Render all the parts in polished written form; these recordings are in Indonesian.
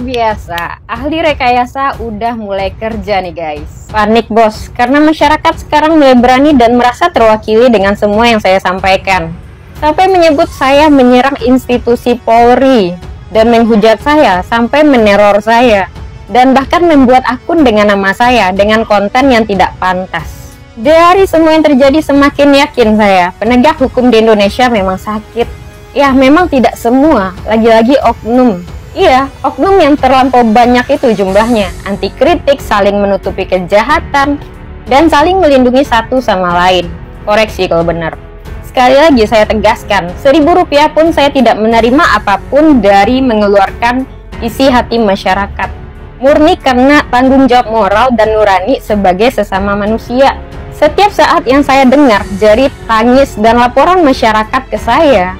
biasa, ahli rekayasa udah mulai kerja nih guys. Panik bos, karena masyarakat sekarang mulai berani dan merasa terwakili dengan semua yang saya sampaikan. Sampai menyebut saya menyerang institusi Polri, dan menghujat saya sampai meneror saya. Dan bahkan membuat akun dengan nama saya, dengan konten yang tidak pantas. Dari semua yang terjadi semakin yakin saya, penegak hukum di Indonesia memang sakit. Ya memang tidak semua, lagi-lagi oknum. Iya, oknum yang terlampau banyak itu jumlahnya, anti kritik, saling menutupi kejahatan, dan saling melindungi satu sama lain. Koreksi kalau benar. Sekali lagi saya tegaskan, Rp1.000 pun saya tidak menerima apapun dari mengeluarkan isi hati masyarakat. Murni karena tanggung jawab moral dan nurani sebagai sesama manusia. Setiap saat yang saya dengar jerit, tangis, dan laporan masyarakat ke saya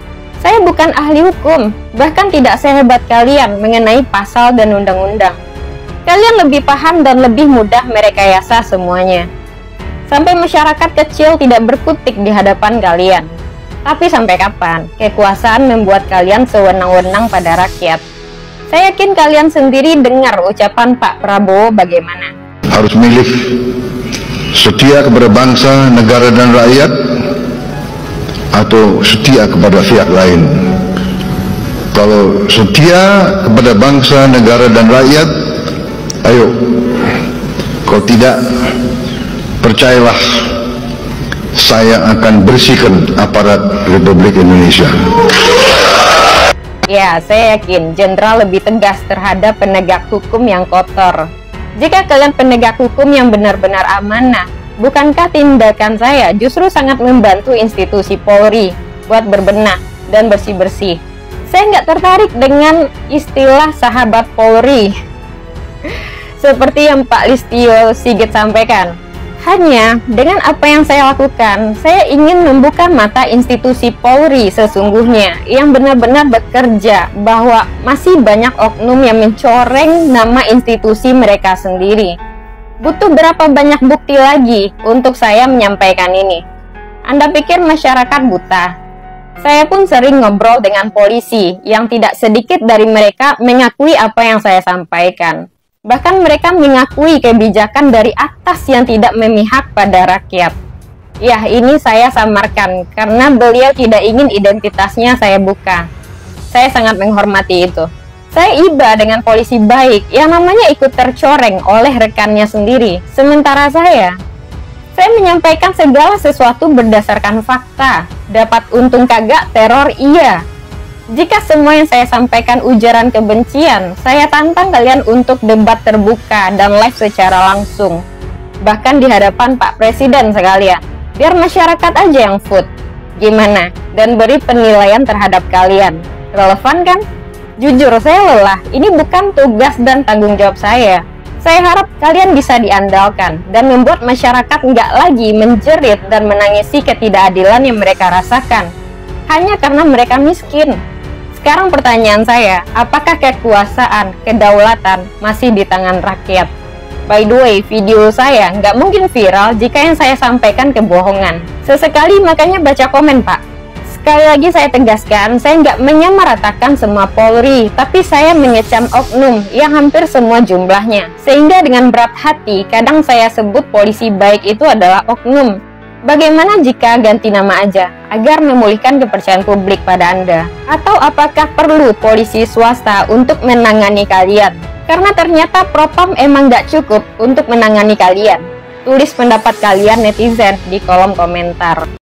bukan ahli hukum, bahkan tidak sehebat kalian mengenai pasal dan undang-undang. Kalian lebih paham dan lebih mudah merekayasa semuanya. Sampai masyarakat kecil tidak berkutik di hadapan kalian. Tapi sampai kapan kekuasaan membuat kalian sewenang-wenang pada rakyat? Saya yakin kalian sendiri dengar ucapan Pak Prabowo bagaimana. Harus milih setia kepada bangsa, negara, dan rakyat, atau setia kepada pihak lain. Kalau setia kepada bangsa, negara, dan rakyat, ayo. Kalau tidak, percayalah, saya akan bersihkan aparat Republik Indonesia. Ya, saya yakin jenderal lebih tegas terhadap penegak hukum yang kotor. Jika kalian penegak hukum yang benar-benar amanah, bukankah tindakan saya justru sangat membantu institusi Polri buat berbenah dan bersih-bersih? Saya nggak tertarik dengan istilah sahabat Polri seperti yang Pak Listio Sigit sampaikan. Hanya dengan apa yang saya lakukan, saya ingin membuka mata institusi Polri sesungguhnya yang benar-benar bekerja, bahwa masih banyak oknum yang mencoreng nama institusi mereka sendiri. Butuh berapa banyak bukti lagi untuk saya menyampaikan ini? Anda pikir masyarakat buta? Saya pun sering ngobrol dengan polisi yang tidak sedikit dari mereka mengakui apa yang saya sampaikan. Bahkan mereka mengakui kebijakan dari atas yang tidak memihak pada rakyat. Ya, ini saya samarkan karena beliau tidak ingin identitasnya saya buka. Saya sangat menghormati itu. Saya iba dengan polisi baik yang namanya ikut tercoreng oleh rekannya sendiri. Sementara saya menyampaikan segala sesuatu berdasarkan fakta. Dapat untung kagak, teror iya. Jika semua yang saya sampaikan ujaran kebencian, saya tantang kalian untuk debat terbuka dan live secara langsung. Bahkan di hadapan Pak Presiden sekalian. Biar masyarakat aja yang vote. Gimana? Dan beri penilaian terhadap kalian. Relevan kan? Jujur, saya lelah. Ini bukan tugas dan tanggung jawab saya. Saya harap kalian bisa diandalkan dan membuat masyarakat nggak lagi menjerit dan menangisi ketidakadilan yang mereka rasakan hanya karena mereka miskin. Sekarang pertanyaan saya, apakah kekuasaan, kedaulatan masih di tangan rakyat? By the way, video saya nggak mungkin viral jika yang saya sampaikan kebohongan. Sesekali makanya baca komen, Pak. Sekali lagi saya tegaskan, saya nggak menyamaratakan semua Polri, tapi saya mengecam oknum yang hampir semua jumlahnya. Sehingga dengan berat hati, kadang saya sebut polisi baik itu adalah oknum. Bagaimana jika ganti nama aja, agar memulihkan kepercayaan publik pada Anda? Atau apakah perlu polisi swasta untuk menangani kalian? Karena ternyata propam emang nggak cukup untuk menangani kalian. Tulis pendapat kalian netizen di kolom komentar.